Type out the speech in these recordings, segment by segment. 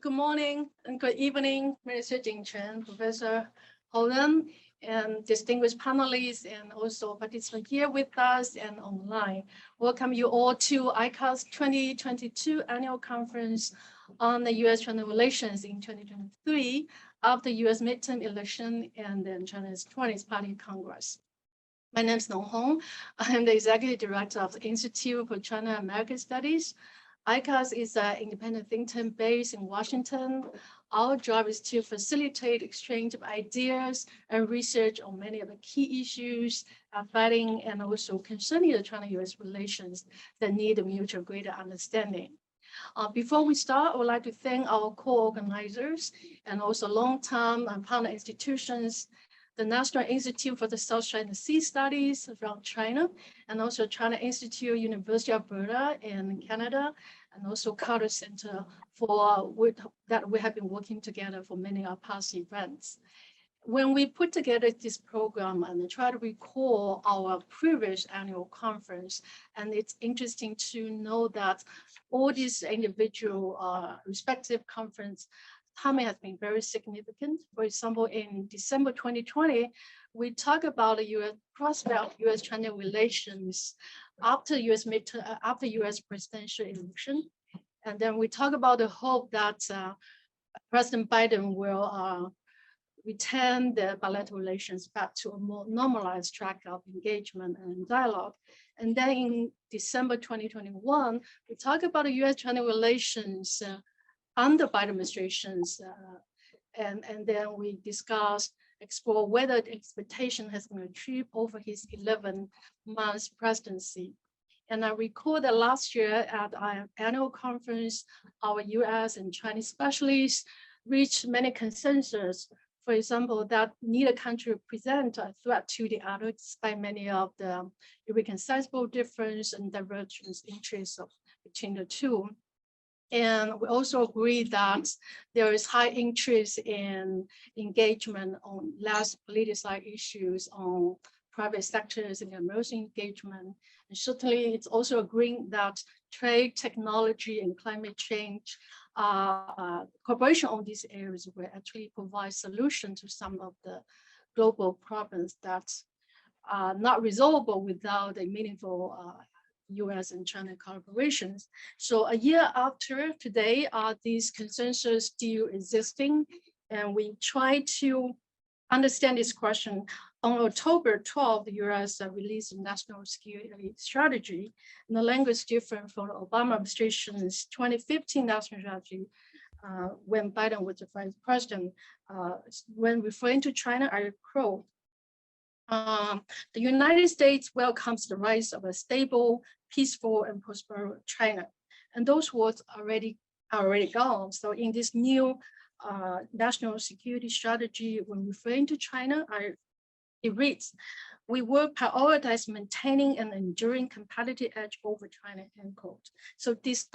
Good morning and good evening, Minister Jing Chen, Professor Holden, and distinguished panelists and also participants here with us and online. Welcome you all to ICAS 2022 Annual Conference on the U.S. China Relations in 2023 after U.S. midterm election and then China's 20th Party Congress. My name is Nong HONG. I am the Executive Director of the Institute for China-American Studies. ICAS is an independent think tank based in Washington. Our job is to facilitate exchange of ideas and research on many of the key issues affecting and also concerning the China-US relations that need a mutual greater understanding. Before we start, I would like to thank our co-organizers and also long-term partner institutions, the National Institute for the South China Sea Studies from China, and also China Institute, University of Alberta in Canada, and also Carter Center that we have been working together for many of our past events. When we put together this program and try to recall our previous annual conference, and it's interesting to know that all these individual respective conference timing has been very significant. For example, in December 2020, we talk about the U.S. prospect of U.S.-China relations after U.S. presidential election. And then we talk about the hope that President Biden will return the bilateral relations back to a more normalized track of engagement and dialogue. And then in December 2021, we talk about the U.S.-China relations under Biden administrations, and then we explore whether the expectation has been achieved over his 11 months presidency. And I recall that last year at our annual conference, our US and Chinese specialists reached many consensus. For example, that neither country present a threat to the other, despite many of the irreconcilable difference and divergence interests between the two. And we also agree that there is high interest in engagement on less politicized issues on private sectors and emerging engagement. And certainly it's also agreeing that trade, technology, and climate change cooperation on these areas will actually provide solutions to some of the global problems that are not resolvable without a meaningful U.S. and China collaborations. So a year after today, these consensus still existing, and we try to understand this question. On October 12th, the U.S. released a national security strategy, and the language is different from the Obama administration's 2015 national strategy when Biden was the vice president. When referring to China, I quote, the United States welcomes the rise of a stable, peaceful, and prosperous China. And those words are already gone. So in this new national security strategy, when referring to China, it reads, we will prioritize maintaining an enduring competitive edge over China, end quote. So this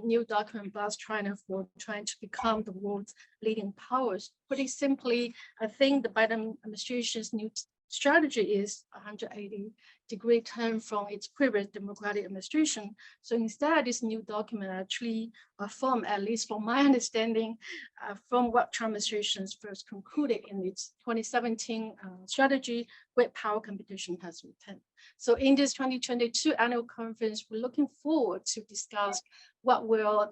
new document blasts China for trying to become the world's leading powers. Pretty simply, I think the Biden administration's new strategy is 180-degree turn from its previous Democratic administration. So instead, this new document actually affirms, at least from my understanding, from what Trump administration first concluded in its 2017 strategy, great power competition has returned. So in this 2022 annual conference, we're looking forward to discuss what will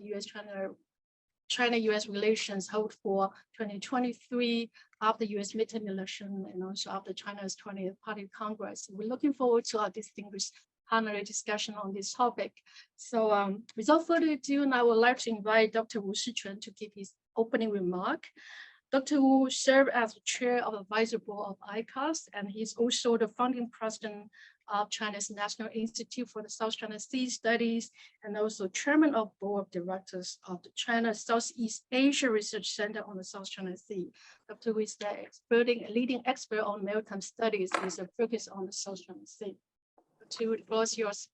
China-US relations hold for 2023 after US midterm election and also after China's 20th Party Congress. We're looking forward to our distinguished panel discussion on this topic. So without further ado, I would like to invite Dr. Wu Shicun to give his opening remark. Dr. Wu served as the chair of the advisory board of ICAS, and he's also the founding president of China's National Institute for the South China Sea Studies, and also chairman of board of directors of the China Southeast Asia Research Center on the South China Sea. Dr. Wu is the leading expert on maritime studies with a focus on the South China Sea. Dr. Wu, the floor is yours.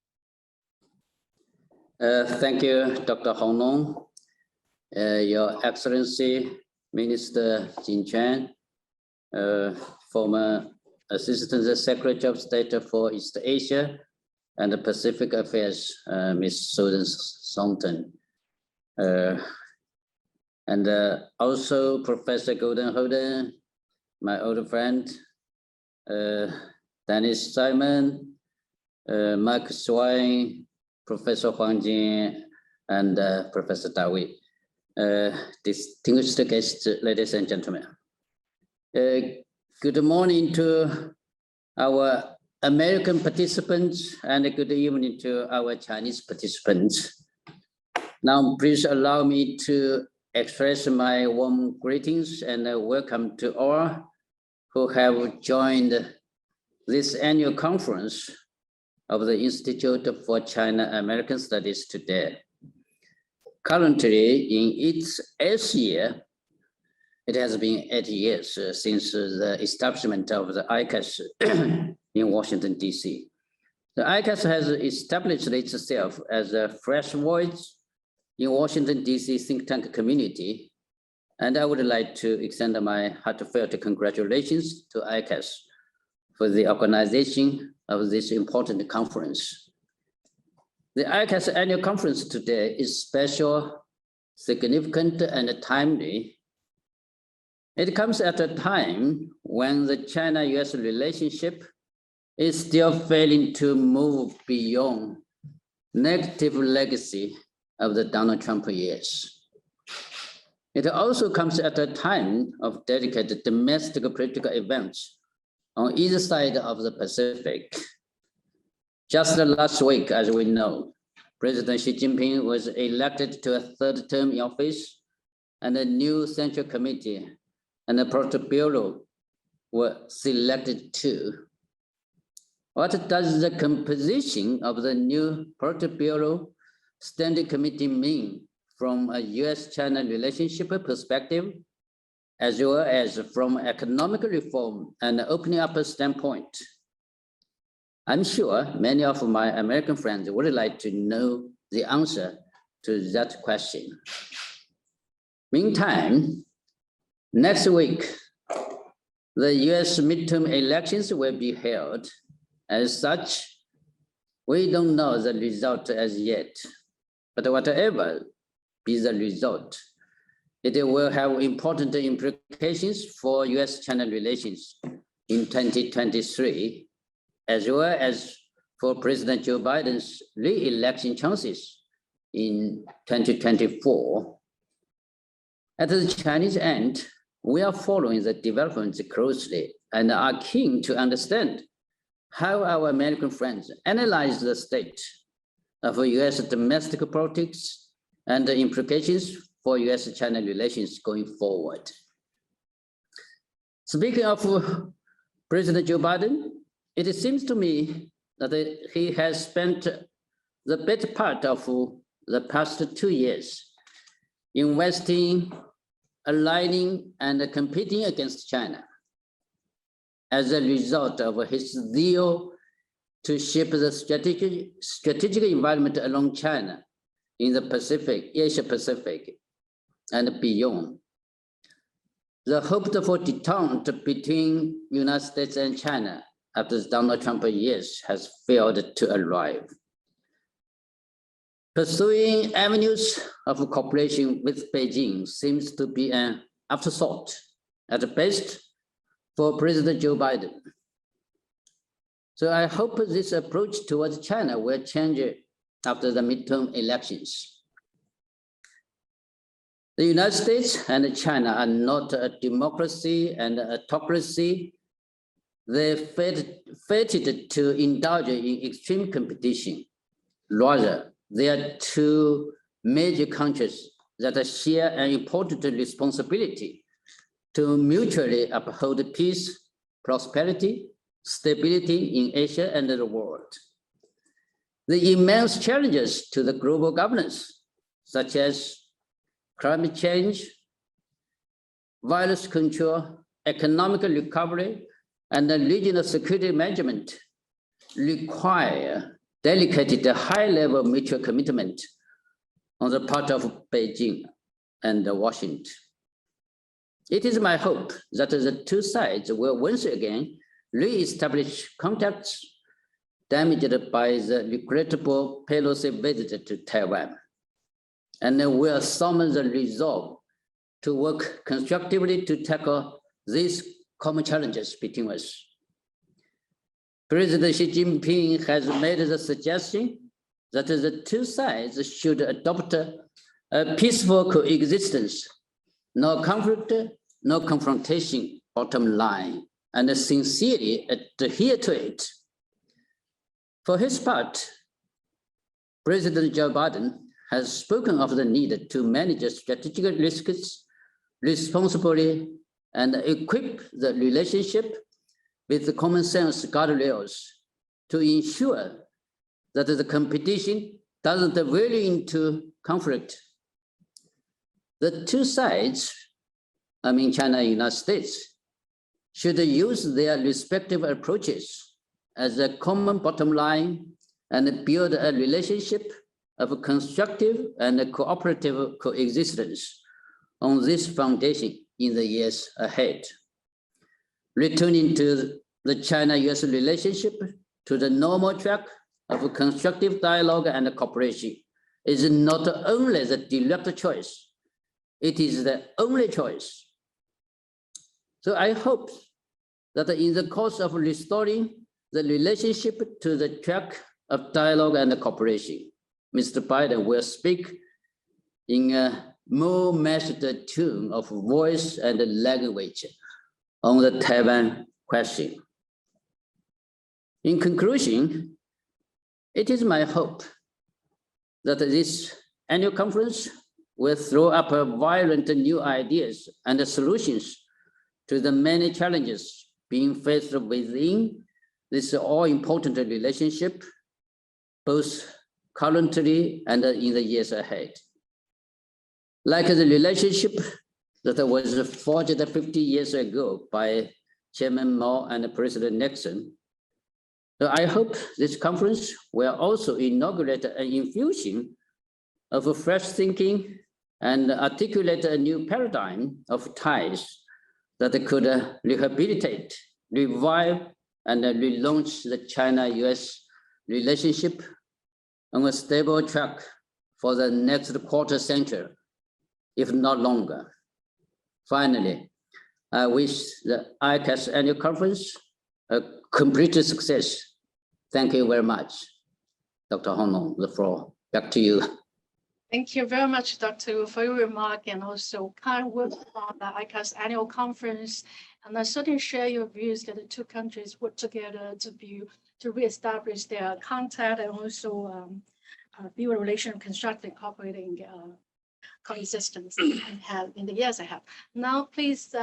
Thank you, Dr. Hong Nong. Your Excellency, Minister Jing Chen, former Assistant Secretary of State for East Asia and the Pacific Affairs, Ms. Susan Thornton, and also Professor Golden Holden, my old friend, Dennis Simon, Mark Swain, Professor Huang Jin, and Professor Dawi. Distinguished guests, ladies and gentlemen. Good morning to our American participants and good evening to our Chinese participants. Now, please allow me to express my warm greetings and welcome to all who have joined this annual conference of the Institute for China American Studies today. Currently, in its 8th year, it has been 8 years since the establishment of the ICAS in Washington, D.C. The ICAS has established itself as a fresh voice in Washington, D.C. think tank community, and I would like to extend my heartfelt congratulations to ICAS for the organization of this important conference. The ICAS annual conference today is special, significant, and timely. It comes at a time when the China-US relationship is still failing to move beyond negative legacy of the Donald Trump years. It also comes at a time of dedicated domestic political events on either side of the Pacific. Just last week, as we know, President Xi Jinping was elected to a 3rd term in office, and a new Central Committee and the Politburo were selected too. What does the composition of the new Politburo Standing Committee mean from a U.S. China relationship perspective, as well as from economic reform and opening up a standpoint? I'm sure many of my American friends would like to know the answer to that question. Meantime, next week, the US midterm elections will be held. As such, we don't know the result as yet, but whatever be the result, it will have important implications for US-China relations in 2023, as well as for President Joe Biden's re-election chances in 2024. At the Chinese end, we are following the developments closely and are keen to understand how our American friends analyze the state of US domestic politics and the implications for US-China relations going forward. Speaking of President Joe Biden, it seems to me that he has spent the better part of the past 2 years investing, aligning, and competing against China. As a result of his zeal to shape the strategic environment along China in the Pacific, Asia Pacific, and beyond. The hoped-for detente between United States and China after the Donald Trump years has failed to arrive. Pursuing avenues of cooperation with Beijing seems to be an afterthought at best for President Joe Biden. So I hope this approach towards China will change after the midterm elections. The United States and China are not a democracy and autocracy. They fated to indulge in extreme competition. Rather, they are two major countries that share an important responsibility to mutually uphold peace, prosperity, stability in Asia and the world. The immense challenges to the global governance, such as climate change, virus control, economic recovery, and the regional security management, require dedicated high-level mutual commitment on the part of Beijing and Washington. It is my hope that the two sides will once again re-establish contacts damaged by the regrettable Pelosi visit to Taiwan, and will summon the resolve to work constructively to tackle these common challenges between us. President Xi Jinping has made the suggestion that the two sides should adopt a peaceful coexistence, no conflict, no confrontation, bottom line, and sincerely adhere to it. For his part, President Joe Biden has spoken of the need to manage strategic risks responsibly and equip the relationship with the common sense guardrails to ensure that the competition doesn't veer into conflict. The two sides, I mean China and United States, should use their respective approaches as a common bottom line and build a relationship of constructive and cooperative coexistence on this foundation in the years ahead. Returning to the China-US relationship to the normal track of constructive dialogue and cooperation is not only the direct choice, it is the only choice. So I hope that in the course of restoring the relationship to the track of dialogue and cooperation, Mr. Biden will speak in a more measured tone of voice and language on the Taiwan question. In conclusion, it is my hope that this annual conference will throw up vibrant new ideas and solutions to the many challenges being faced within this all-important relationship, both currently and in the years ahead. Like the relationship that was forged 50 years ago by Chairman Mao and President Nixon, so I hope this conference will also inaugurate an infusion of fresh thinking and articulate a new paradigm of ties that could rehabilitate, revive, and relaunch the China-US relationship on a stable track for the next quarter century, if not longer. Finally, I wish the ICAS annual conference a complete success. Thank you very much. Dr. Hong, the floor back to you. Thank you very much, Dr. Wu, for your remark and also kind words about the ICAS annual conference. And I certainly share your views that the two countries work together to reestablish their contact and also build a relation, constructive, cooperating coexistence in the years ahead. Now, please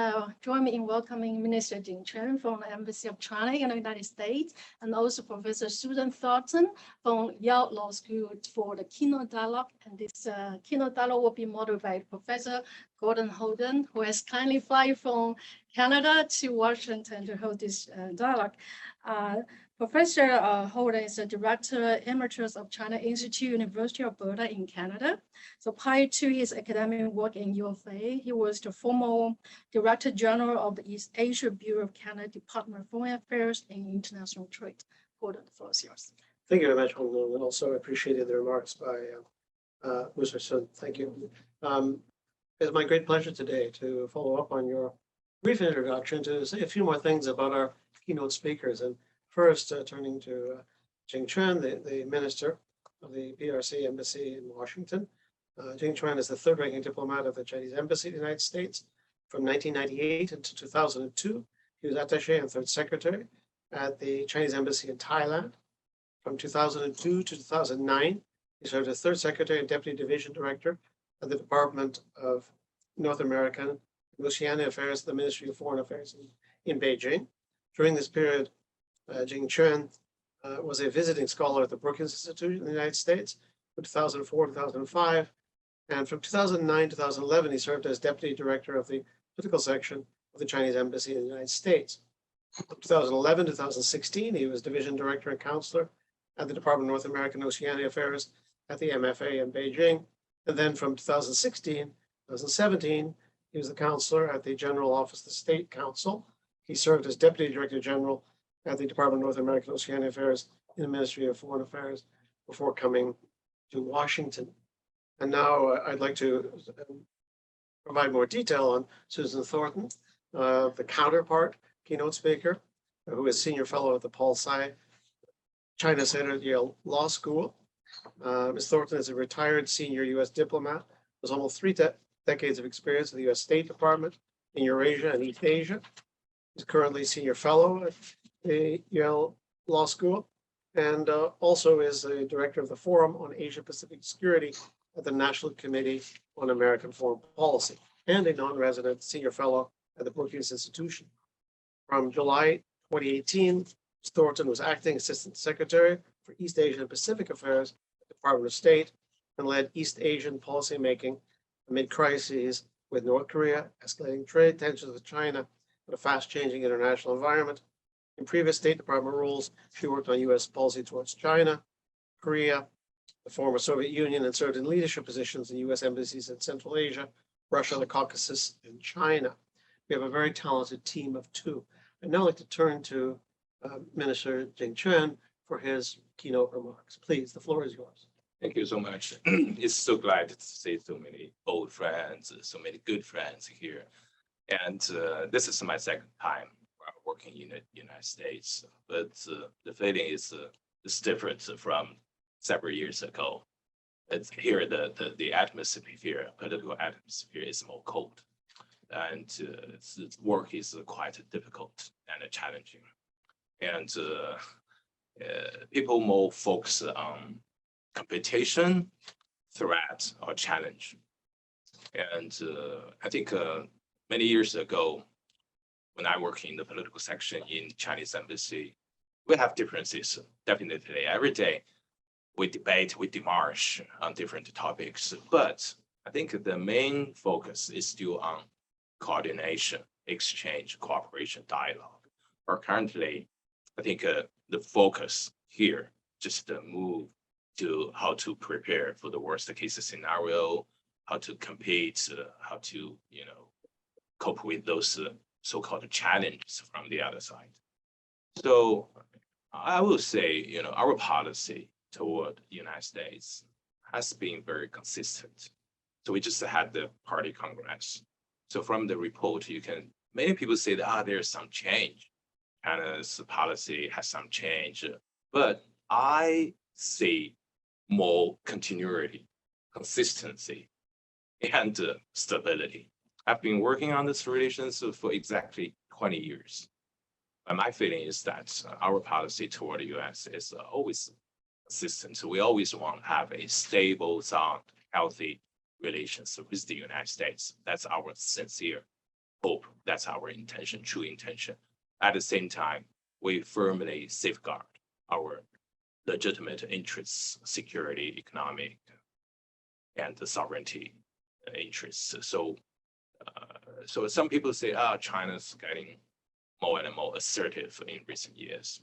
join me in welcoming Minister Jing Chen from the Embassy of China in the United States, and also Professor Susan Thornton from Yale Law School for the Keynote Dialogue. And this Keynote Dialogue will be moderated by Professor Gordon Holden, who has kindly flown from Canada to Washington to hold this dialogue. Professor Holden is the Director Emeritus of China Institute, University of Alberta in Canada. So prior to his academic work in UFA, he was the former Director General of the East Asia Bureau of Canada Department of Foreign Affairs and International Trade. Gordon, the floor is yours. Thank you very much, Hong Long, and also appreciated the remarks by Mr. Sun. Thank you. It's my great pleasure today to follow up on your brief introduction to say a few more things about our keynote speakers. And first, turning to Jing Chen, the Minister of the PRC Embassy in Washington. Jing Chen is the third-ranking diplomat of the Chinese Embassy in the United States. From 1998 until 2002, he was attaché and third secretary at the Chinese Embassy in Thailand. From 2002 to 2009, he served as third secretary and deputy division director at the Department of North American and Oceania Affairs at the Ministry of Foreign Affairs in Beijing. During this period, Jing Chen was a visiting scholar at the Brookings Institute in the United States from 2004 to 2005. And from 2009 to 2011, he served as deputy director of the political section of the Chinese Embassy in the United States. From 2011 to 2016, he was division director and counselor at the Department of North American and Oceania Affairs at the MFA in Beijing. And then from 2016 to 2017, he was the counselor at the General Office of the State Council. He served as Deputy Director General at the Department of North American and Oceania Affairs in the Ministry of Foreign Affairs before coming to Washington. And now I'd like to provide more detail on Susan Thornton, the counterpart keynote speaker, who is senior fellow at the Paul Tsai China Center at Yale Law School. Ms. Thornton is a retired senior U.S. diplomat with almost three decades of experience in the U.S. State Department in Eurasia and East Asia. She's currently senior fellow at the Yale Law School and also is the director of the Forum on Asia-Pacific Security at the National Committee on American Foreign Policy and a non-resident senior fellow at the Brookings Institution. From July 2018, Ms. Thornton was acting assistant secretary for East Asia and Pacific Affairs at the Department of State and led East Asian policymaking amid crises with North Korea, escalating trade tensions with China, and a fast-changing international environment. In previous State Department roles, she worked on U.S. policy towards China, Korea, the former Soviet Union, and served in leadership positions in U.S. embassies in Central Asia, Russia, the Caucasus, and China. We have a very talented team of two. I'd now like to turn to Minister Jing for his keynote remarks. Please, the floor is yours. Thank you so much. It's so glad to see so many old friends, so many good friends here. And this is my second time working in the United States, but the feeling is different from several years ago. It's here, the atmosphere here, political atmosphere is more cold. And work is quite difficult and challenging. And people more focus on competition, threat, or challenge. And I think many years ago, when I worked in the political section in Chinese embassy, we have differences, definitely. Every day we debate, we demarche on different topics, but I think the main focus is still on coordination, exchange, cooperation, dialogue. Or currently, I think the focus here just move to how to prepare for the worst case scenario, how to compete, how to cope with those so-called challenges from the other side. So I will say, our policy toward the United States has been very consistent. So we just had the party congress. So from the report, many people say that there's some change. China's policy has some change, but I see more continuity, consistency, and stability. I've been working on this relations for exactly 20 years. And my feeling is that our policy toward the US is always consistent. So we always want to have a stable, sound, healthy relationship with the United States. That's our sincere hope. That's our intention, true intention. At the same time, we firmly safeguard our legitimate interests, security, economic, and the sovereignty interests. So some people say, China's getting more and more assertive in recent years.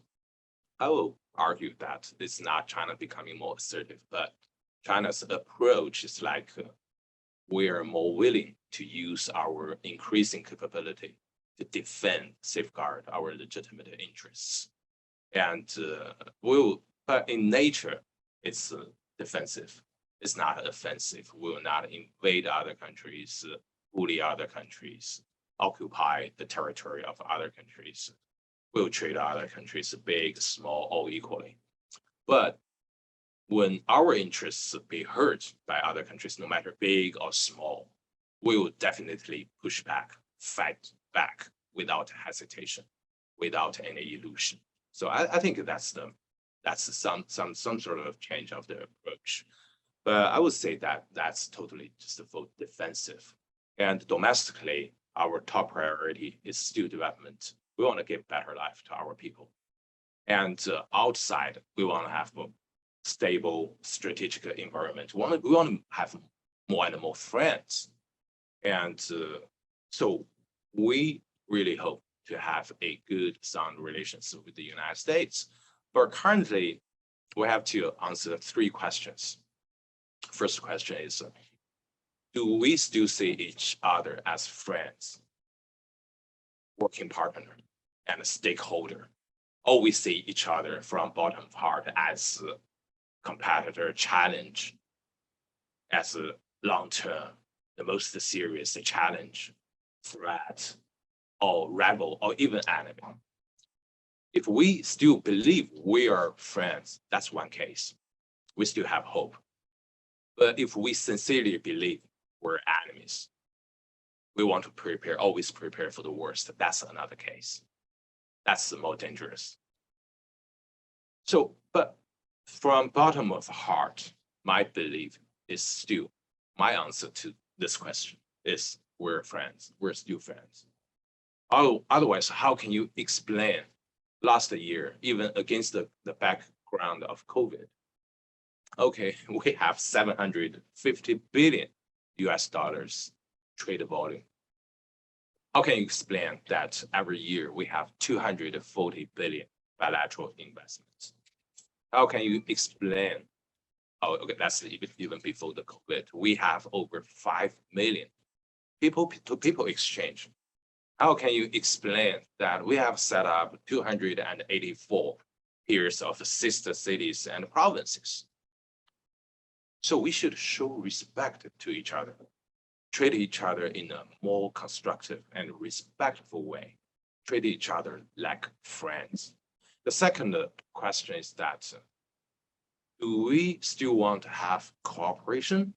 I will argue that it's not China becoming more assertive, but China's approach is like we are more willing to use our increasing capability to defend, safeguard our legitimate interests. And but in nature, it's defensive. It's not offensive. We will not invade other countries, bully other countries, occupy the territory of other countries. We'll treat other countries big, small, all equally. But when our interests be hurt by other countries, no matter big or small, we will definitely push back, fight back without hesitation, without any illusion. So I think that's some sort of change of the approach. But I would say that that's totally just for defensive. And domestically, our top priority is still development. We want to give better life to our people. And outside, we want to have a stable strategic environment. We want to have more and more friends. And so we really hope to have a good, sound relationship with the United States. But currently, we have to answer 3 questions. First question is, do we still see each other as friends, working partner, and a stakeholder? Or we see each other from bottom part as a competitor, challenge, as a long-term the most serious challenge, threat, or rival, or even enemy. If we still believe we are friends, that's one case. We still have hope. But if we sincerely believe we're enemies, we want to prepare, always prepare for the worst. That's another case. That's the more dangerous. So, but from bottom of the heart, my belief is still, my answer to this question is we're friends. We're still friends. Otherwise, how can you explain last year, even against the background of COVID? Okay, we have 750 billion US dollars trade volume. How can you explain that every year we have 240 billion bilateral investments? How can you explain, oh, okay, that's even before the COVID, we have over 5 million people-to-people exchange. How can you explain that we have set up 284 pairs of sister cities and provinces? So we should show respect to each other, treat each other in a more constructive and respectful way, treat each other like friends. The second question is that, do we still want to have cooperation,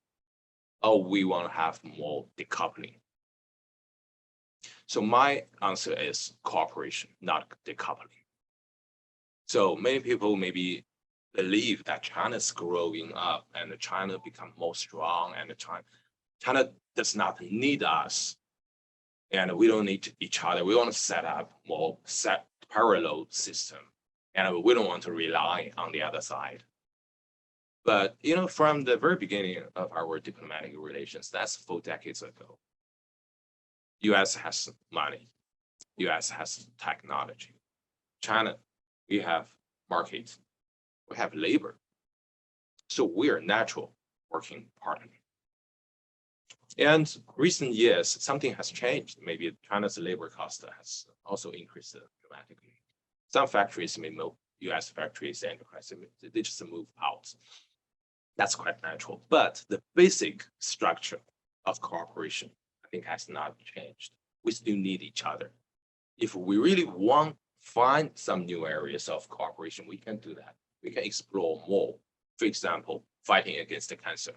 or we want to have more decoupling? So my answer is cooperation, not decoupling. So many people maybe believe that China is growing up and China become more strong, and China does not need us, and we don't need each other. We want to set up more parallel system, and we don't want to rely on the other side. But from the very beginning of our diplomatic relations, that's 4 decades ago. U.S. has money, U.S. has technology. China, we have market, we have labor. So we are natural working partner. And recent years, something has changed. Maybe China's labor cost has also increased dramatically. Some factories may move, U.S. factories, enterprises, they just move out. That's quite natural. But the basic structure of cooperation, I think, has not changed. We still need each other. If we really want to find some new areas of cooperation, we can do that. We can explore more. For example, fighting against the cancer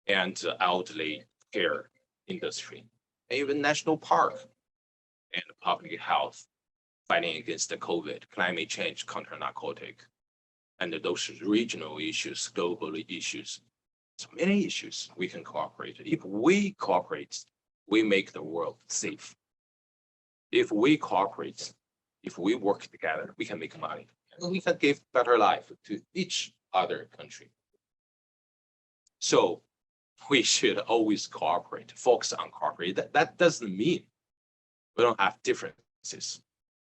and elderly care industry, and even national park and public health, fighting against the COVID, climate change, counter narcotic, and those regional issues, global issues. So many issues we can cooperate. If we cooperate, we make the world safe. If we cooperate, if we work together, we can make money, and we can give better life to each other country. So we should always cooperate, focus on cooperate. That doesn't mean we don't have differences.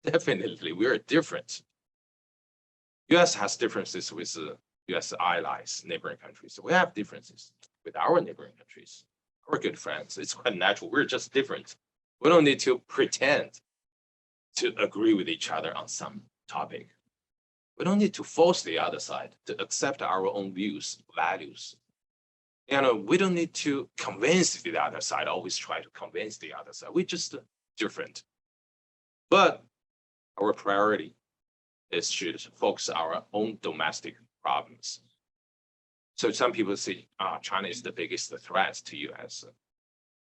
Definitely, we are different. U.S. has differences with U.S. allies, neighboring countries. We have differences with our neighboring countries. We're good friends. It's quite natural. We're just different. We don't need to pretend to agree with each other on some topic. We don't need to force the other side to accept our own views, values. We don't need to convince the other side, always try to convince the other side. We're just different. But our priority is to focus our own domestic problems. So some people say, China is the biggest threat to U.S.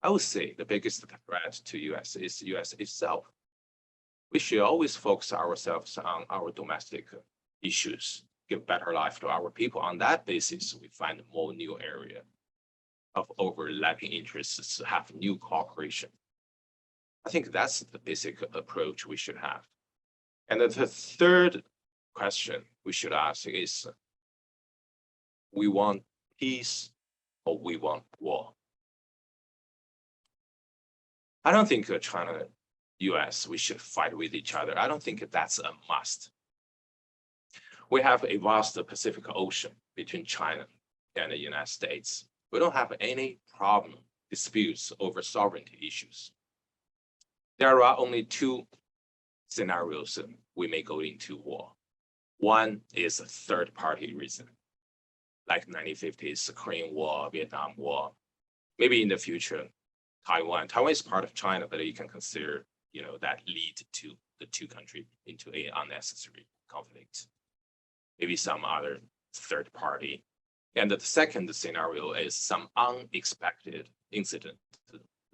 I would say the biggest threat to U.S. is U.S. itself. We should always focus ourselves on our domestic issues, give better life to our people. On that basis, we find more new area of overlapping interests to have new cooperation. I think that's the basic approach we should have. And then the third question we should ask is, we want peace or we want war? I don't think China, US, we should fight with each other. I don't think that's a must. We have a vast Pacific Ocean between China and the United States. We don't have any problem, disputes over sovereignty issues. There are only 2 scenarios we may go into war. One is a third-party reason, like 1950s Korean War, Vietnam War. maybe in the future, Taiwan is part of China, but you can consider, that lead to the two countries into an unnecessary conflict. Maybe some other third party. And the second scenario is some unexpected incident,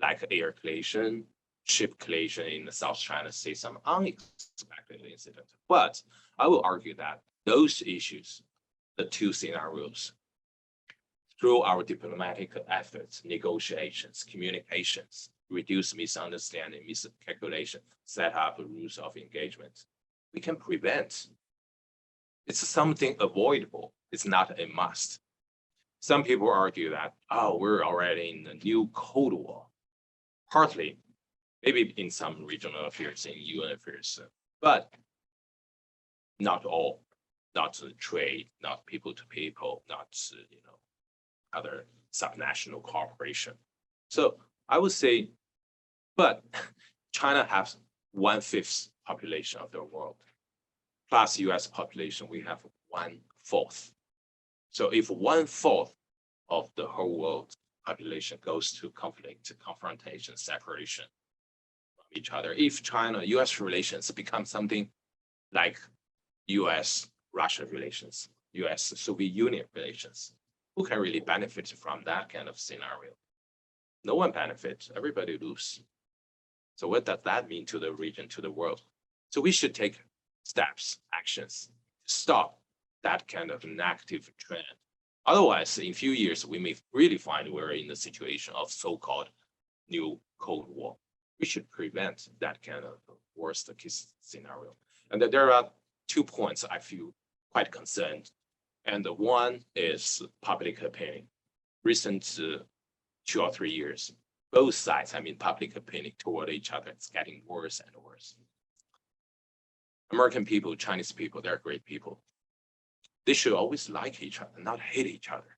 like air collision, ship collision in the South China Sea, some unexpected incident. But I will argue that those issues, the two scenarios, through our diplomatic efforts, negotiations, communications, reduce misunderstanding, miscalculation, set up rules of engagement, we can prevent. It's something avoidable. It's not a must. Some people argue that, we're already in a new Cold War. Partly, maybe in some regional affairs, in UN affairs, but not all, not trade, not people to people, not, other subnational cooperation. So I would say, but China has 1/5 population of the world, plus US population, we have 1/4. So if 1/4 of the whole world population goes to conflict, confrontation, separation from each other, if China-US relations become something like US-Russia relations, US-Soviet Union relations, who can really benefit from that kind of scenario? No one benefits, everybody loses. So what does that mean to the region, to the world? So we should take steps, actions to stop that kind of negative trend. Otherwise, in a few years, we may really find we're in the situation of so-called new Cold War. We should prevent that kind of worst case scenario. And there are 2 points I feel quite concerned. And one is public opinion. Recent 2 or 3 years, both sides, public opinion toward each other, it's getting worse and worse. American people, Chinese people, they're great people. They should always like each other, not hate each other.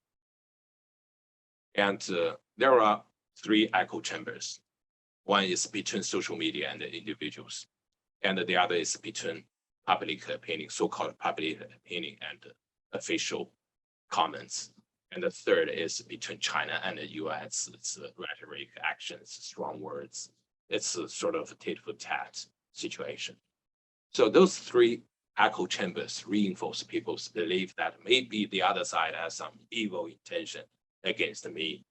And there are 3 echo chambers. One is between social media and the individuals, and the other is between public opinion, so-called public opinion, and official comments. And the third is between China and the US. It's rhetoric, actions, strong words. It's a sort of a tit-for-tat situation. So those 3 echo chambers reinforce people's belief that maybe the other side has some evil intention against me.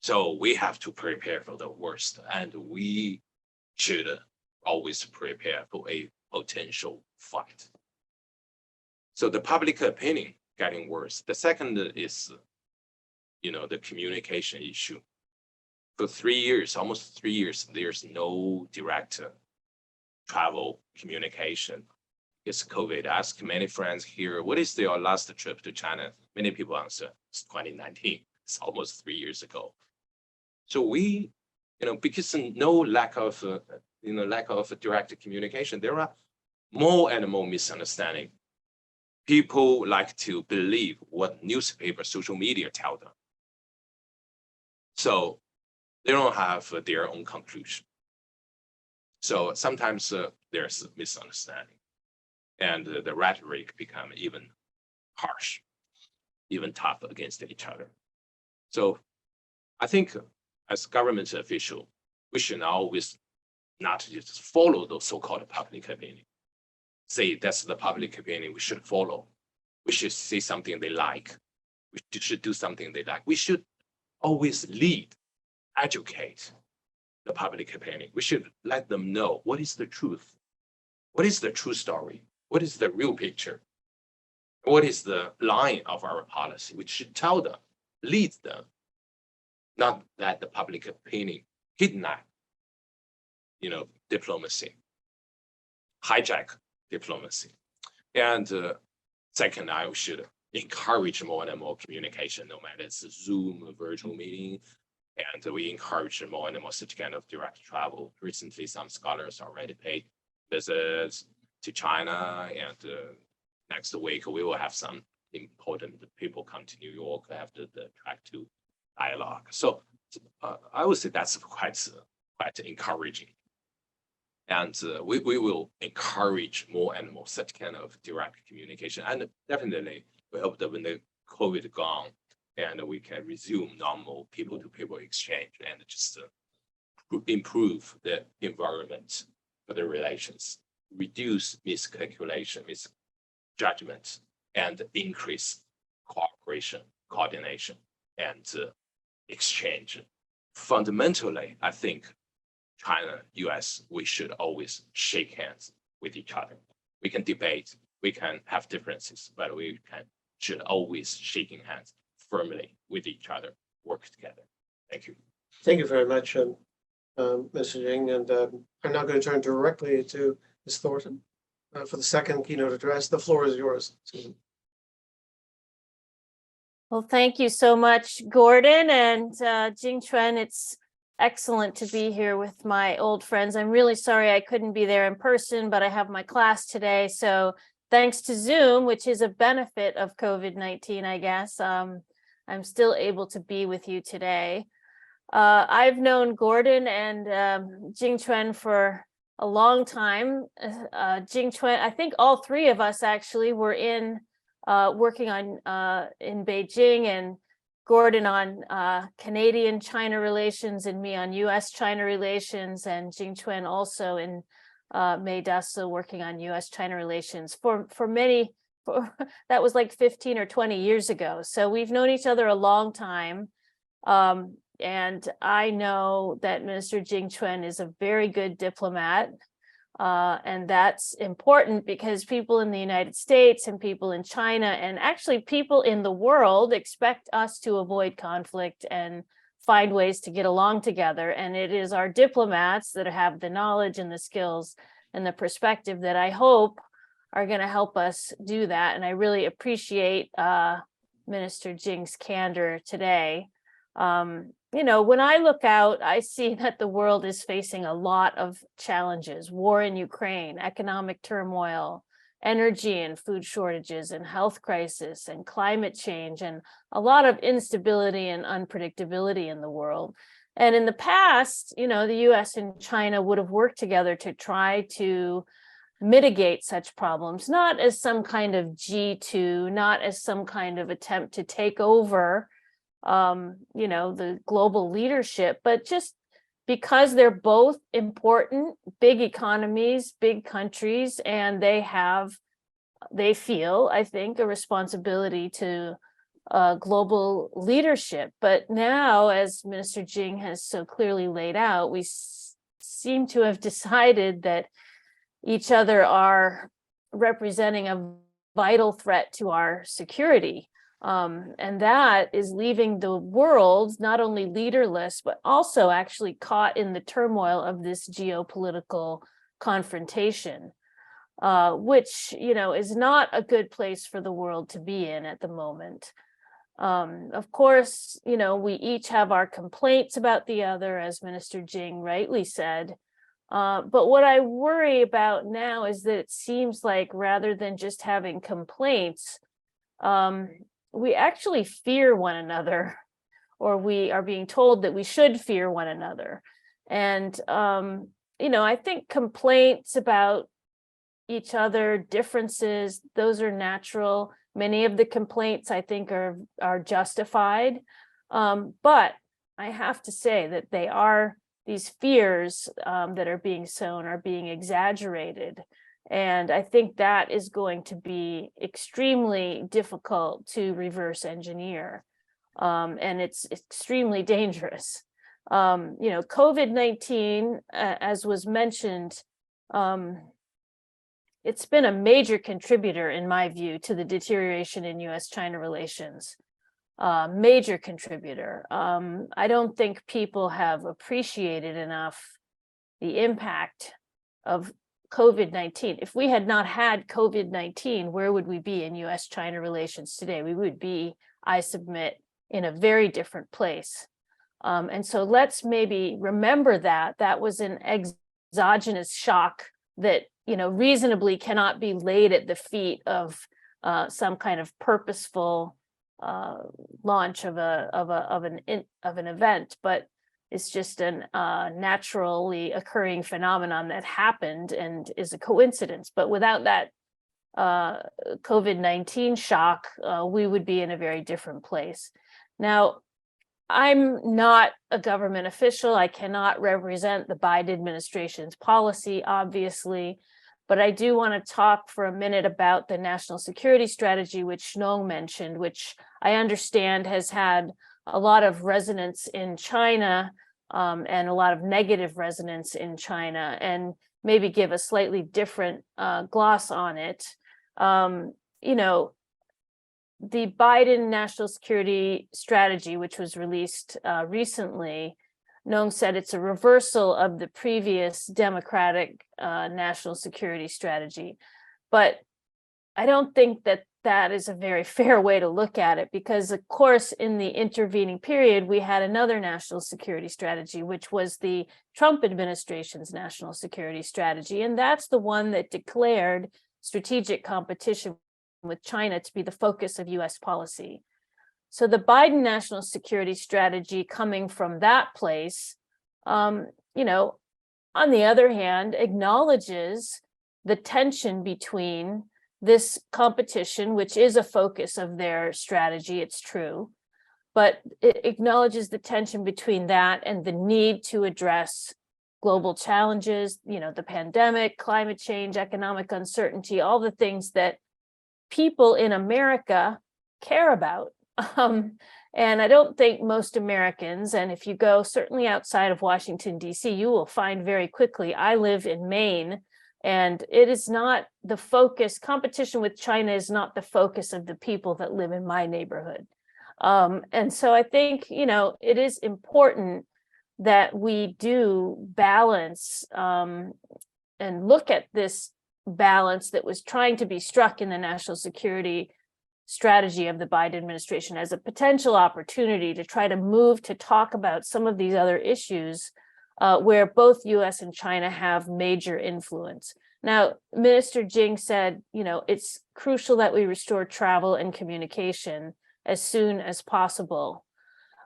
So we have to prepare for the worst, and we should always prepare for a potential fight. So the public opinion getting worse. The second is, the communication issue. For 3 years, almost 3 years, there's no direct travel communication. It's COVID. Ask many friends here, what is your last trip to China? Many people answer, it's 2019. It's almost 3 years ago. So we, because no lack of direct communication, there are more and more misunderstanding. People like to believe what newspaper, social media tell them. So they don't have their own conclusion. So sometimes there's misunderstanding, and the rhetoric become even harsh, even tough against each other. So I think as government official, we should always not just follow those so-called public opinion. Say that's the public opinion we should follow. We should say something they like. We should do something they like. We should always lead, educate the public opinion. We should let them know what is the truth. What is the true story? What is the real picture? What is the line of our policy? We should tell them, lead them, not let the public opinion kidnap, diplomacy, hijack diplomacy. And second, I should encourage more and more communication, no matter it's a Zoom, a virtual meeting, and we encourage more and more such kind of direct travel. Recently, some scholars already paid visits to China, and next week we will have some important people come to New York after the Track 2 dialogue. So I would say that's quite encouraging. And we will encourage more and more such kind of direct communication. And definitely, we hope that when the COVID gone, and we can resume normal people-to-people exchange and just improve the environment for the relations, reduce miscalculation, misjudgment, and increase cooperation, coordination, and exchange. Fundamentally, I think China, US, we should always shake hands with each other. We can debate, we can have differences, but we should always shaking hands firmly with each other, work together. Thank you. Thank you very much, Mr. Jing. And I'm now going to turn directly to Ms. Thornton for the second keynote address. The floor is yours, Susan. Well, thank you so much, Gordon and Jing Chuan. It's excellent to be here with my old friends. I'm really sorry I couldn't be there in person, but I have my class today. So thanks to Zoom, which is a benefit of COVID-19, I guess, I'm still able to be with you today. I've known Gordon and Jing Chuan for a long time. Jing Chuan, I think all three of us actually were in working on in Beijing, and Gordon on Canadian-China relations and me on U.S. China relations, and Jing Chuan also in Meidasa working on U.S. China relations for that was like 15 or 20 years ago. So we've known each other a long time. And I know that Minister Jing Chuan is a very good diplomat. And that's important because people in the United States and people in China and actually people in the world expect us to avoid conflict and find ways to get along together. And it is our diplomats that have the knowledge and the skills and the perspective that I hope are going to help us do that. And I really appreciate Minister Jing's candor today. You know, when I look out, I see that the world is facing a lot of challenges: war in Ukraine, economic turmoil, energy and food shortages, and health crisis, and climate change, and a lot of instability and unpredictability in the world. And in the past, you know, the US and China would have worked together to try to mitigate such problems, not as some kind of G2, not as some kind of attempt to take over you know, the global leadership, but just because they're both important, big economies, big countries, and they feel, I think, a responsibility to global leadership. But now, as Minister Jing has so clearly laid out, we seem to have decided that each other are representing a vital threat to our security. And that is leaving the world not only leaderless, but also actually caught in the turmoil of this geopolitical confrontation, which, you know, is not a good place for the world to be in at the moment. Of course, you know, we each have our complaints about the other, as Minister Jing rightly said. But what I worry about now is that it seems like rather than just having complaints, we actually fear one another, or we are being told that we should fear one another. And, you know, I think complaints about each other, differences, those are natural. Many of the complaints, I think, are justified. But I have to say that these fears that are being sown are being exaggerated. And I think that is going to be extremely difficult to reverse engineer. And it's extremely dangerous. You know, COVID-19, as was mentioned, it's been a major contributor, in my view, to the deterioration in U.S. China relations. Major contributor. I don't think people have appreciated enough the impact of COVID-19. If we had not had COVID-19, where would we be in U.S. China relations today? We would be, I submit, in a very different place. And so let's maybe remember that was an exogenous shock that, you know, reasonably cannot be laid at the feet of some kind of purposeful launch of an event, but it's just an naturally occurring phenomenon that happened and is a coincidence. But without that COVID-19 shock, we would be in a very different place. Now, I'm not a government official. I cannot represent the Biden administration's policy, obviously, but I do want to talk for a minute about the national security strategy, which Nong mentioned, which I understand has had a lot of resonance in China and a lot of negative resonance in China, and maybe give a slightly different gloss on it. You know, the Biden national security strategy, which was released recently, Nong said it's a reversal of the previous Democratic national security strategy. But I don't think that that is a very fair way to look at it, because of course, in the intervening period, we had another national security strategy, which was the Trump administration's national security strategy. And that's the one that declared strategic competition with China to be the focus of U.S. policy. So the Biden national security strategy coming from that place, you know, on the other hand, acknowledges the tension between this competition, which is a focus of their strategy, it's true, but it acknowledges the tension between that and the need to address global challenges, you know, the pandemic, climate change, economic uncertainty, all the things that people in America care about. And I don't think most Americans, and if you go certainly outside of Washington, D.C., you will find very quickly, I live in Maine, and it is not the focus, competition with China is not the focus of the people that live in my neighborhood. And so I think, you know, it is important that we do balance and look at this balance that was trying to be struck in the national security strategy of the Biden administration as a potential opportunity to try to move to talk about some of these other issues where both US and China have major influence. Now, Minister Jing said, you know, it's crucial that we restore travel and communication as soon as possible.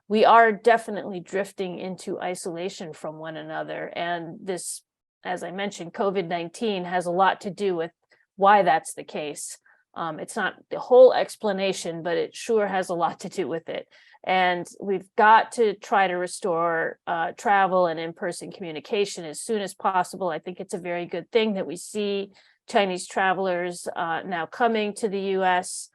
We are definitely drifting into isolation from one another. And this, as I mentioned, COVID-19 has a lot to do with why that's the case. It's not the whole explanation, but it sure has a lot to do with it. And we've got to try to restore travel and in-person communication as soon as possible. I think it's a very good thing that we see Chinese travelers now coming to the US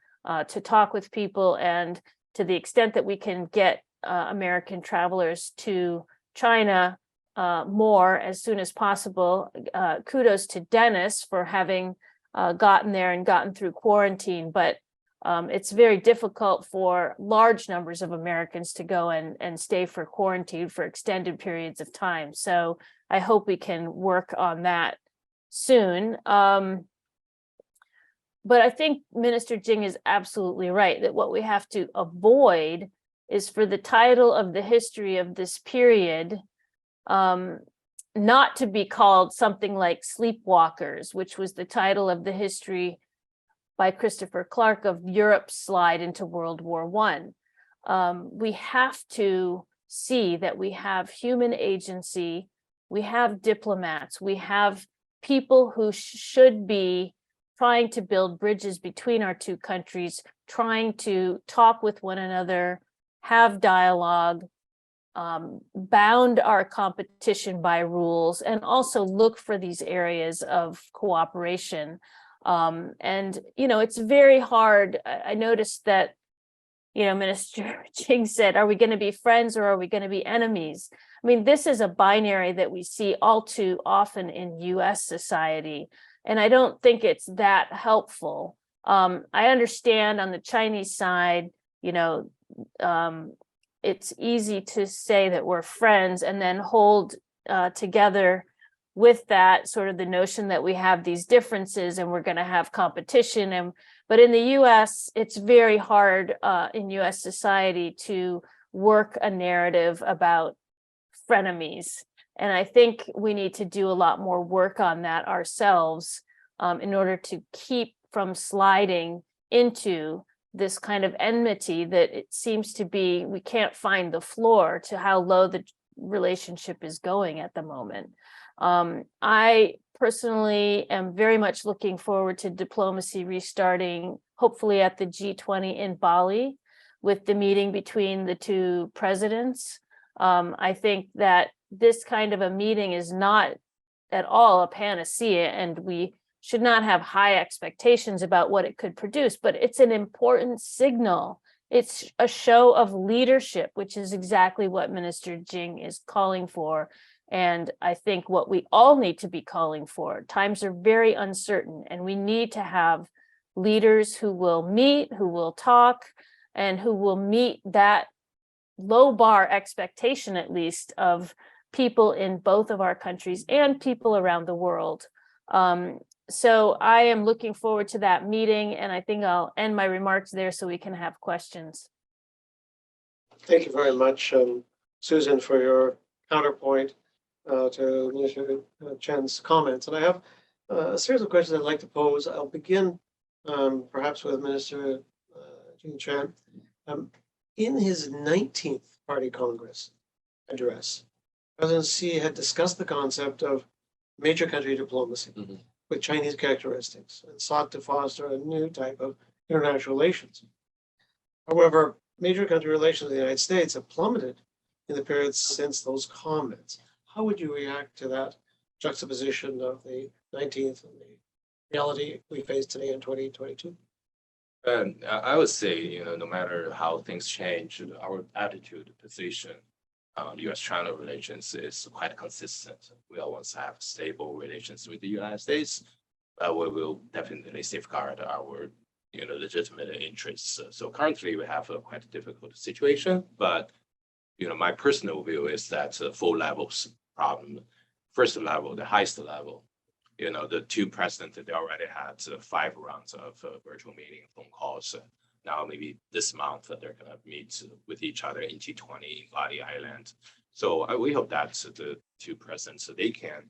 to talk with people. And to the extent that we can get American travelers to China more as soon as possible, kudos to Dennis for having gotten there and gotten through quarantine, but it's very difficult for large numbers of Americans to go and stay for quarantine for extended periods of time. So I hope we can work on that soon. But I think Minister Jing is absolutely right that what we have to avoid is for the title of the history of this period not to be called something like Sleepwalkers, which was the title of the history by Christopher Clark of Europe's slide into World War I. We have to see that we have human agency, we have diplomats, we have people who should be trying to build bridges between our two countries, trying to talk with one another, have dialogue, bound our competition by rules, and also look for these areas of cooperation. And, you know, it's very hard. I noticed that, you know, Minister Jing said, are we going to be friends or are we going to be enemies? I mean, this is a binary that we see all too often in US society, and I don't think it's that helpful. I understand on the Chinese side, you know, it's easy to say that we're friends and then hold together with that sort of the notion that we have these differences and we're going to have competition. But in the US, it's very hard in US society to work a narrative about frenemies. And I think we need to do a lot more work on that ourselves in order to keep from sliding into this kind of enmity that it seems to be, we can't find the floor to how low the relationship is going at the moment. I personally am very much looking forward to diplomacy restarting, hopefully at the G20 in Bali. with the meeting between the two presidents. I think that this kind of a meeting is not at all a panacea, and we should not have high expectations about what it could produce, but it's an important signal. It's a show of leadership, which is exactly what Minister Jing is calling for. And I think what we all need to be calling for. Times are very uncertain, and we need to have leaders who will meet, who will talk, and who will meet that low bar expectation, at least, of people in both of our countries and people around the world. So I am looking forward to that meeting, and I think I'll end my remarks there so we can have questions. Thank you very much, Susan, for your counterpoint to Minister Chen's comments. And I have a series of questions I'd like to pose. I'll begin perhaps with Minister Jing Chen. In his 19th Party Congress address, President Xi had discussed the concept of major country diplomacy with Chinese characteristics and sought to foster a new type of international relations. However, major country relations with the United States have plummeted in the period since those comments. How would you react to that juxtaposition of the 19th and the reality we face today in 2022? I would say, no matter how things change, our attitude, position on U.S.-China relations is quite consistent. We always have stable relations with the United States. We will definitely safeguard our, legitimate interests. So currently, we have a quite difficult situation. But, my personal view is that 4 levels problem. First level, the highest level. The two presidents, they already had 5 rounds of virtual meeting phone calls. Now, maybe this month, they're going to meet with each other in G20 in Bali Island. So we hope that the two presidents, they can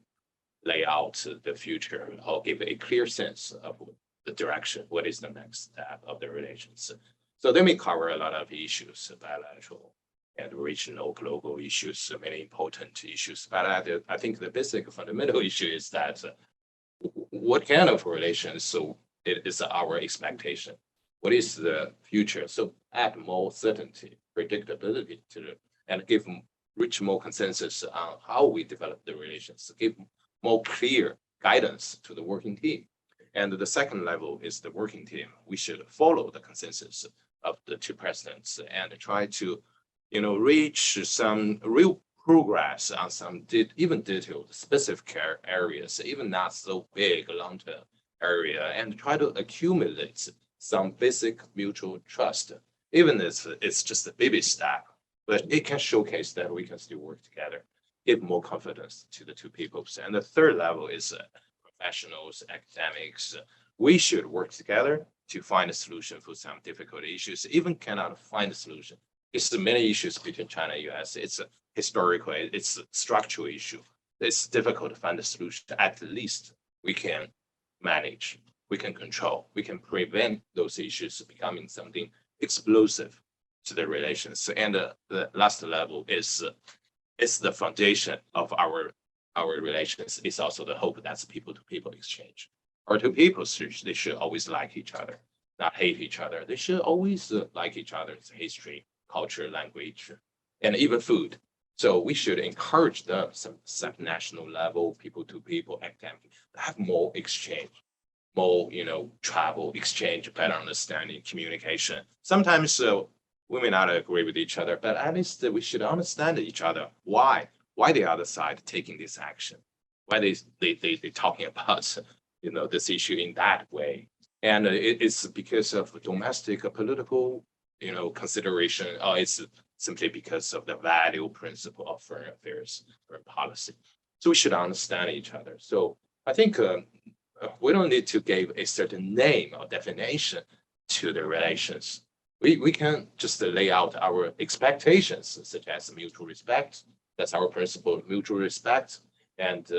lay out the future or give a clear sense of the direction, what is the next step of the relations. So they may cover a lot of issues, bilateral and regional, global issues, many important issues. But I think the basic fundamental issue is that what kind of relations, so it is our expectation. What is the future? So add more certainty, predictability to and reach more consensus on how we develop the relations, give more clear guidance to the working team. And the second level is the working team. We should follow the consensus of the two presidents and try to, reach some real progress on some even detailed specific areas, even not so big long-term area, and try to accumulate some basic mutual trust. Even if it's just a baby step, but it can showcase that we can still work together, give more confidence to the two peoples. And the third level is professionals, academics. We should work together to find a solution for some difficult issues. Even cannot find a solution. It's the many issues between China and US. It's a historical, it's a structural issue. It's difficult to find a solution. At least we can manage, we can control, we can prevent those issues becoming something explosive to the relations. And the last level is the foundation of our relations. It's also the hope that's people-to-people exchange. Our two peoples, they should always like each other, not hate each other. They should always like each other's history, culture, language, and even food. So we should encourage them, some national level, people-to-people, academic, to have more exchange, more, travel, exchange, better understanding, communication. Sometimes we may not agree with each other, but at least we should understand each other. Why the other side taking this action? Why they talking about, this issue in that way? And it's because of domestic political, consideration, or it's simply because of the value principle of foreign affairs, foreign policy. So we should understand each other. So I think we don't need to give a certain name or definition to the relations. We can just lay out our expectations, such as mutual respect. That's our principle, mutual respect and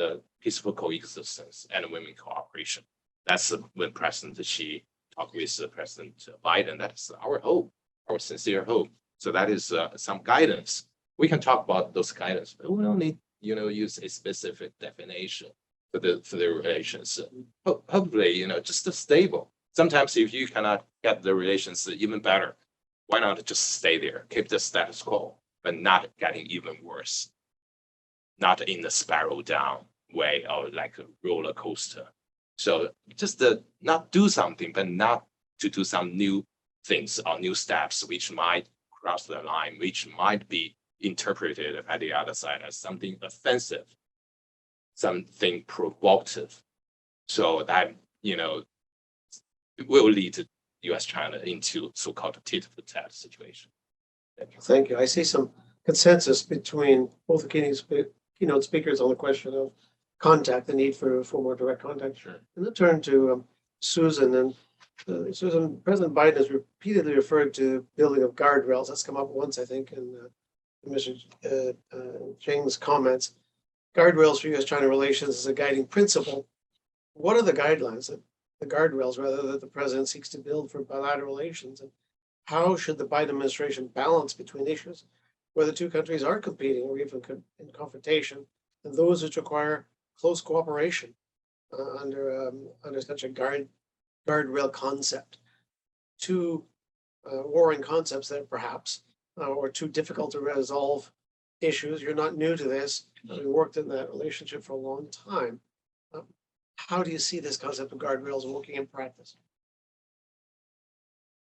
peaceful coexistence and women cooperation. That's when President Xi talked with President Biden. That's our hope, our sincere hope. So that is some guidance. We can talk about those guidance, but we don't need, use a specific definition for the relations. Hopefully, just stable. Sometimes if you cannot get the relations even better, why not just stay there, keep the status quo, but not getting even worse, not in the spiral down way or like a roller coaster. So just not do something, but not to do some new things or new steps, which might cross the line, which might be interpreted by the other side as something offensive, something provocative. So that, it will lead to U.S. China into so-called tit for tat situation. Thank you. I see some consensus between both the keynote speakers on the question of contact, the need for more direct contact. Sure. And then turn to Susan. And Susan, President Biden has repeatedly referred to building of guardrails. That's come up once, I think, in Mr. Jing's comments. Guardrails for U.S.-China relations is a guiding principle. What are the guidelines, the guardrails, rather, that the president seeks to build for bilateral relations? And how should the Biden administration balance between issues where the two countries are competing or even in confrontation, and those which require close cooperation under such a guardrail concept? Two warring concepts that perhaps or too difficult to resolve issues. You're not new to this. We worked in that relationship for a long time. How do you see this concept of guardrails working in practice?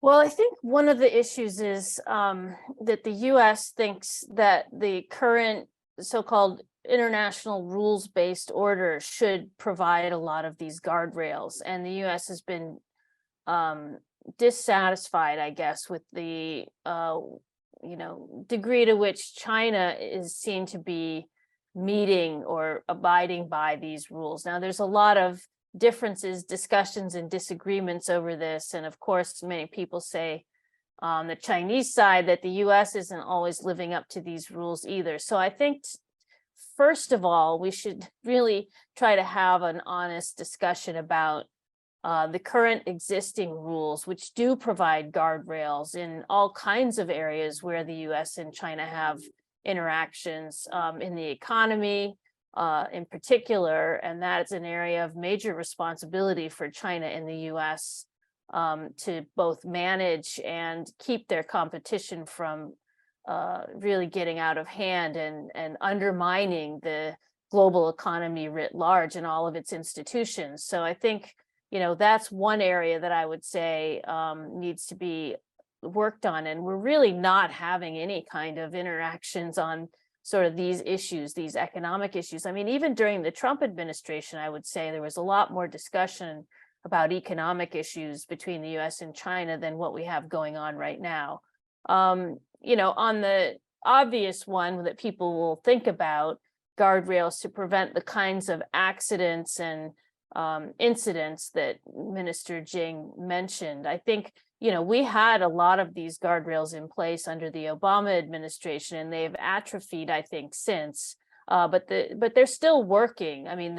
Well, I think one of the issues is that the U.S. thinks that the current so-called international rules-based order should provide a lot of these guardrails, and the U.S. has been dissatisfied, I guess, with the degree to which China is seen to be meeting or abiding by these rules. Now, there's a lot of differences, discussions, and disagreements over this. And of course, many people say on the Chinese side that the US isn't always living up to these rules either. So I think, first of all, we should really try to have an honest discussion about the current existing rules, which do provide guardrails in all kinds of areas where the US and China have interactions, in the economy, in particular, and that's an area of major responsibility for China and the US to both manage and keep their competition from really getting out of hand and undermining the global economy writ large and all of its institutions. So I think, that's one area that I would say needs to be worked on, and we're really not having any kind of interactions on sort of these issues, these economic issues. I mean, even during the Trump administration, I would say there was a lot more discussion about economic issues between the US and China than what we have going on right now. On the obvious one that people will think about, guardrails to prevent the kinds of accidents and incidents that Minister Jing mentioned. I think, we had a lot of these guardrails in place under the Obama administration, and they've atrophied, I think, since. But they're still working. I mean,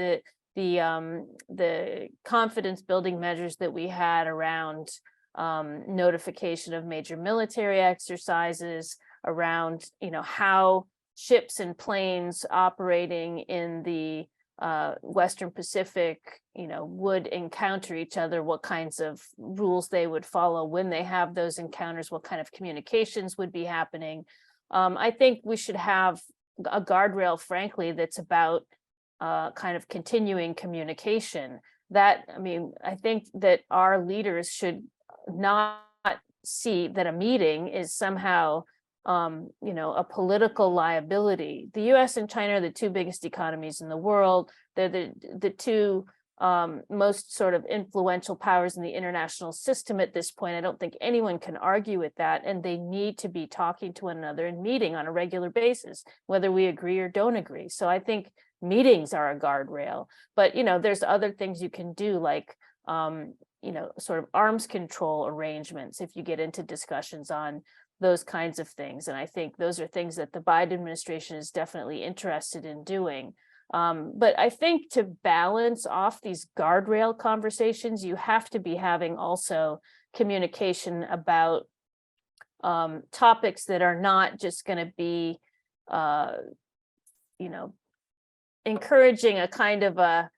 the confidence building measures that we had around notification of major military exercises, around how ships and planes operating in the Western Pacific, would encounter each other, what kinds of rules they would follow when they have those encounters, what kind of communications would be happening. I think we should have a guardrail, frankly, that's about kind of continuing communication. I think that our leaders should not see that a meeting is somehow a political liability. The US and China are the two biggest economies in the world. They're the two most sort of influential powers in the international system at this point. I don't think anyone can argue with that. And they need to be talking to one another and meeting on a regular basis, whether we agree or don't agree. So I think meetings are a guardrail. But, there's other things you can do, like, sort of arms control arrangements if you get into discussions on those kinds of things. And I think those are things that the Biden administration is definitely interested in doing. But I think to balance off these guardrail conversations, you have to be having also communication about topics that are not just going to be, encouraging a kind of a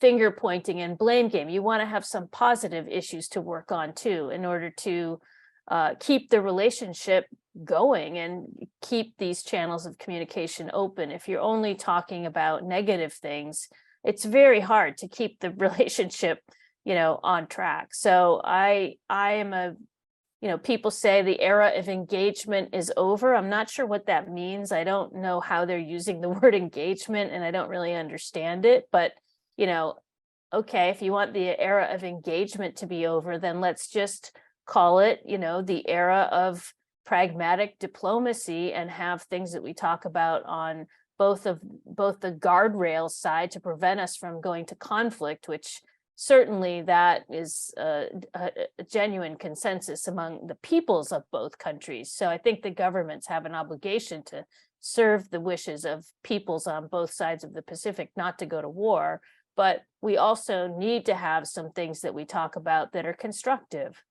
finger pointing and blame game. You want to have some positive issues to work on too, in order to keep the relationship going and keep these channels of communication open. If you're only talking about negative things, it's very hard to keep the relationship, on track. So I am people say the era of engagement is over. I'm not sure what that means. I don't know how they're using the word engagement, and I don't really understand it. But, okay, if you want the era of engagement to be over, then let's just call it, the era of pragmatic diplomacy, and have things that we talk about on both the guardrail side to prevent us from going to conflict, which certainly that is a genuine consensus among the peoples of both countries. So I think the governments have an obligation to serve the wishes of peoples on both sides of the Pacific not to go to war. But we also need to have some things that we talk about that are constructive.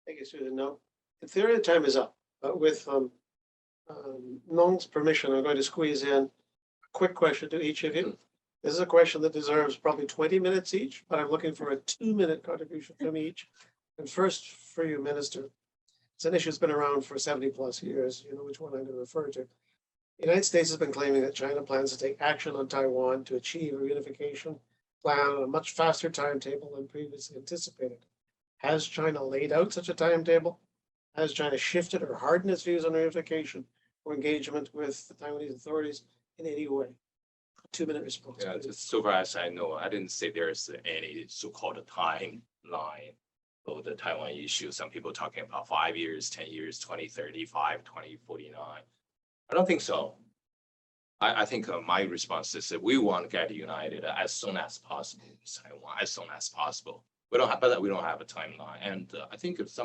Thank you, Susan. Now, in theory, the time is up, but with Nong's permission, I'm going to squeeze in a quick question to each of you. This is a question that deserves probably 20 minutes each, but I'm looking for a 2-minute contribution from each. And first, for you, Minister, it's an issue that's been around for 70 plus years. You know which one I'm going to refer to. The United States has been claiming that China plans to take action on Taiwan to achieve a reunification plan on a much faster timetable than previously anticipated. Has China laid out such a timetable? Has China shifted or hardened its views on reunification or engagement with the Taiwanese authorities in any way? 2-minute response. Yeah, just so far as I know, I didn't say there's any so-called timeline of the Taiwan issue. Some people talking about 5 years, 10 years, 2035, 2049. I don't think so. I think my response is that we want to get united as soon as possible with Taiwan, as soon as possible. We don't have a timeline. And I think if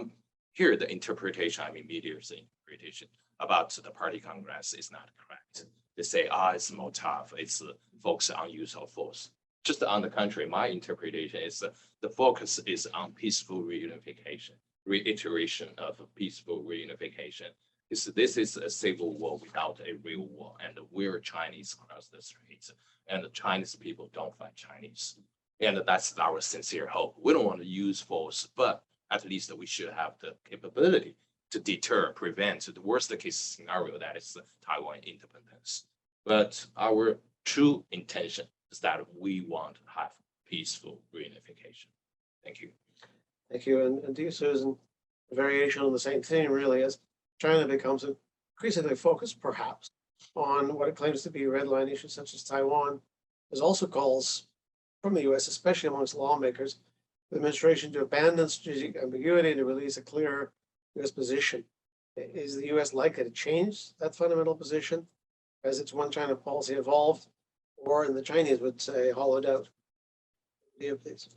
here the interpretation, media's interpretation about the party congress is not correct. They say, it's more tough. It's focus on use of force. Just on the contrary, my interpretation is the focus is on peaceful reunification, reiteration of peaceful reunification. This is a civil war without a real war, and we're Chinese across the streets, and the Chinese people don't fight Chinese. And that's our sincere hope. We don't want to use force, but at least we should have the capability to deter, prevent the worst case scenario, that is Taiwan independence. But our true intention is that we want to have peaceful reunification. Thank you. Thank you. And to you, Susan, a variation on the same theme really, as China becomes increasingly focused perhaps on what it claims to be red line issues such as Taiwan. There's also calls from the US, especially amongst lawmakers, the administration to abandon strategic ambiguity and to release a clear US position. Is the US likely to change that fundamental position as its one China policy evolved, or, and the Chinese would say, hollowed out? Please.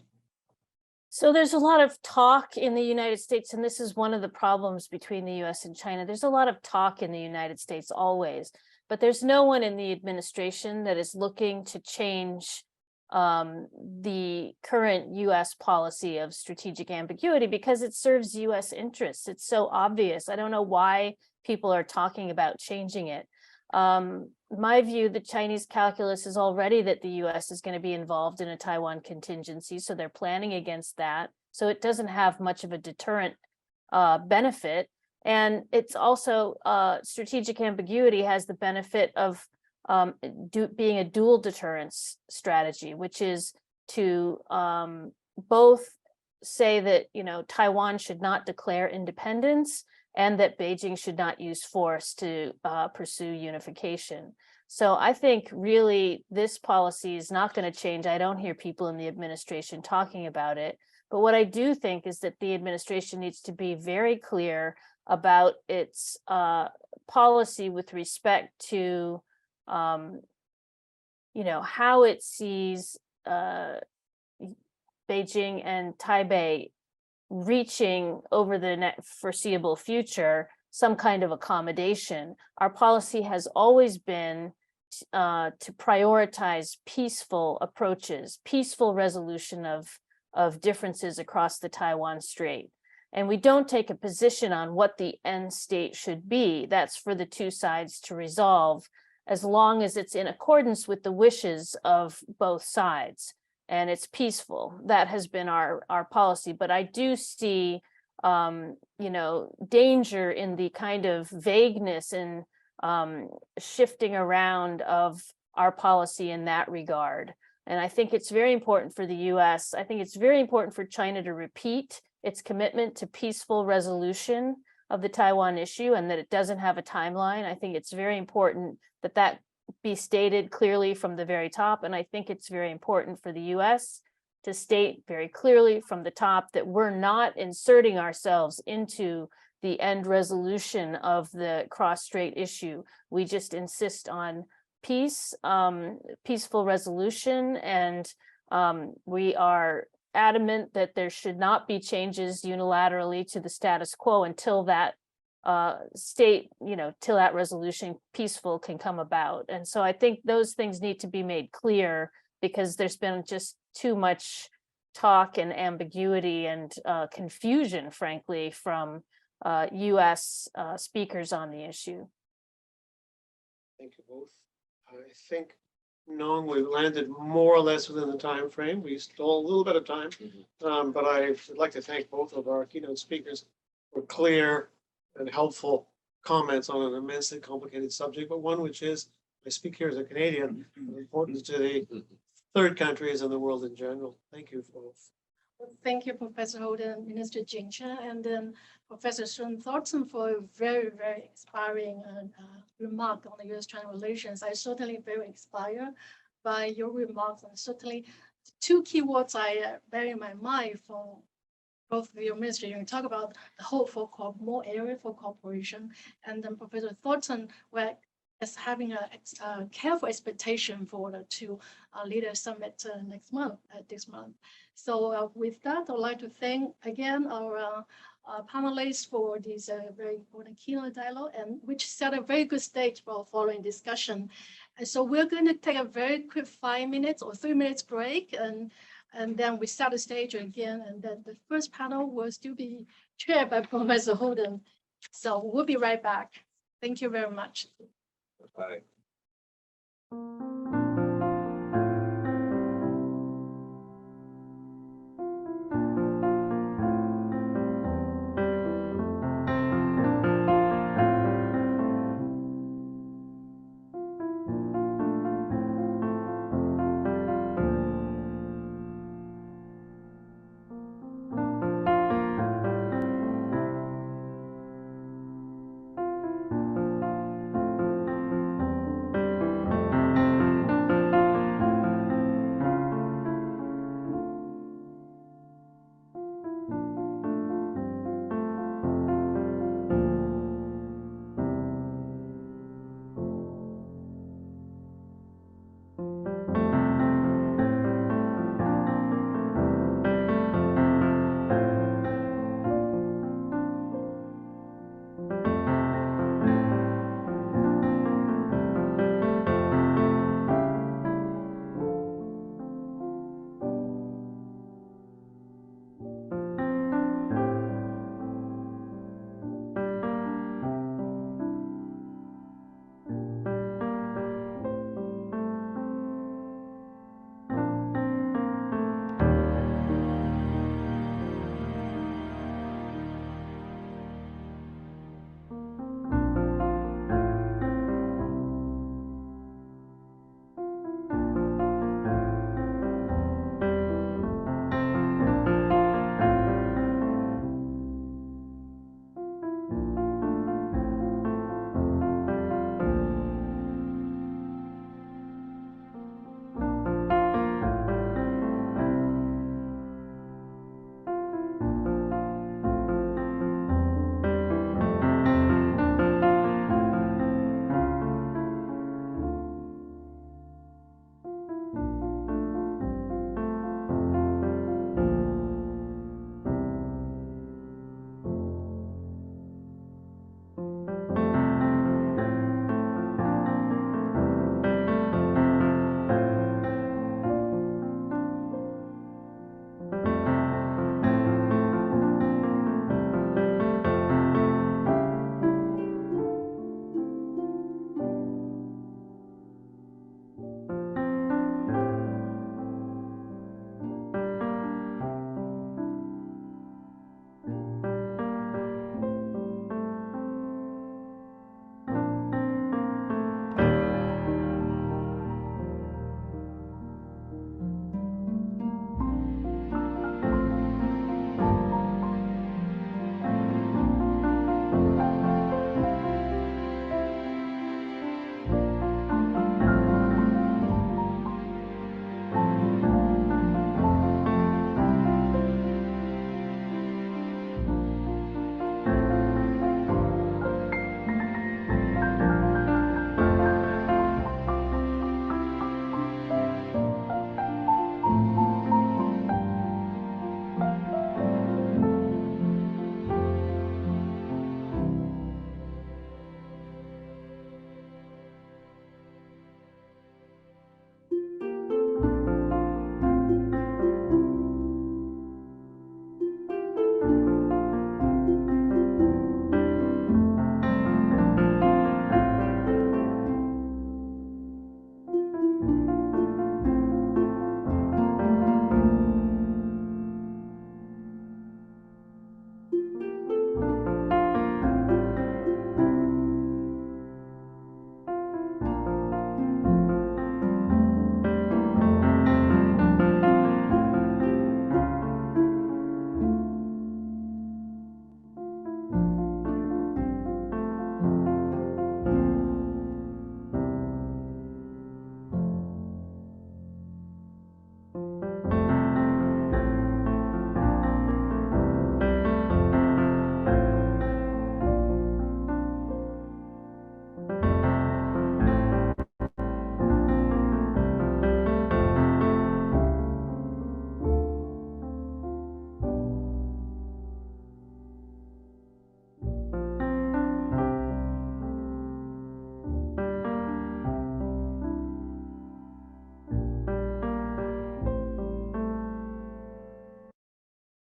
So there's a lot of talk in the United States, and this is one of the problems between the US and China. There's a lot of talk in the United States always, but there's no one in the administration that is looking to change the current US policy of strategic ambiguity, because it serves US interests. It's so obvious. I don't know why people are talking about changing it. My view, the Chinese calculus is already that the US is going to be involved in a Taiwan contingency, so they're planning against that. So it doesn't have much of a deterrent benefit. And it's also strategic ambiguity has the benefit of being a dual deterrence strategy, which is to both say that Taiwan should not declare independence, and that Beijing should not use force to pursue unification. So I think really this policy is not going to change. I don't hear people in the administration talking about it. But what I do think is that the administration needs to be very clear about its policy with respect to how it sees Beijing and Taipei reaching over the foreseeable future some kind of accommodation. Our policy has always been to prioritize peaceful approaches, peaceful resolution of differences across the Taiwan Strait. And we don't take a position on what the end state should be. That's for the two sides to resolve, as long as it's in accordance with the wishes of both sides and it's peaceful. That has been our policy. But I do see danger in the kind of vagueness and shifting around of our policy in that regard. And I think it's very important for the U.S. I think it's very important for China to repeat its commitment to peaceful resolution of the Taiwan issue, and that it doesn't have a timeline. I think it's very important that that be stated clearly from the very top. And I think it's very important for the U.S. to state very clearly from the top that we're not inserting ourselves into the end resolution of the cross-strait issue. We just insist on peace, peaceful resolution, and we are adamant that there should not be changes unilaterally to the status quo until that till that resolution peaceful can come about. And so I think those things need to be made clear, because there's been just too much talk and ambiguity and confusion, frankly, from U.S. speakers on the issue. Thank you both. I think, Nong, we've landed more or less within the time frame. We stole a little bit of time, but I'd like to thank both of our keynote speakers for clear and helpful comments on an immensely complicated subject, but one which is, I speak here as a Canadian, important to the third countries and the world in general. Thank you both. Thank you, Professor Holden, Minister Jing Chen, and then Professor Sun Thornton for a very, very inspiring remark on the U.S. China relations. I certainly very inspired by your remarks, and certainly two keywords I bear in my mind for both of your ministry. You talk about the hope for more area for cooperation, and then Professor Thornton, where as having a careful expectation for the two leaders summit this month. So with that, I'd like to thank again our panelists for this very important keynote dialogue, and which set a very good stage for our following discussion. And so we're going to take a very quick 5 minutes or 3 minutes break, and then we start the stage again. And then the first panel will still be chaired by Professor Holden. So we'll be right back. Thank you very much. Bye.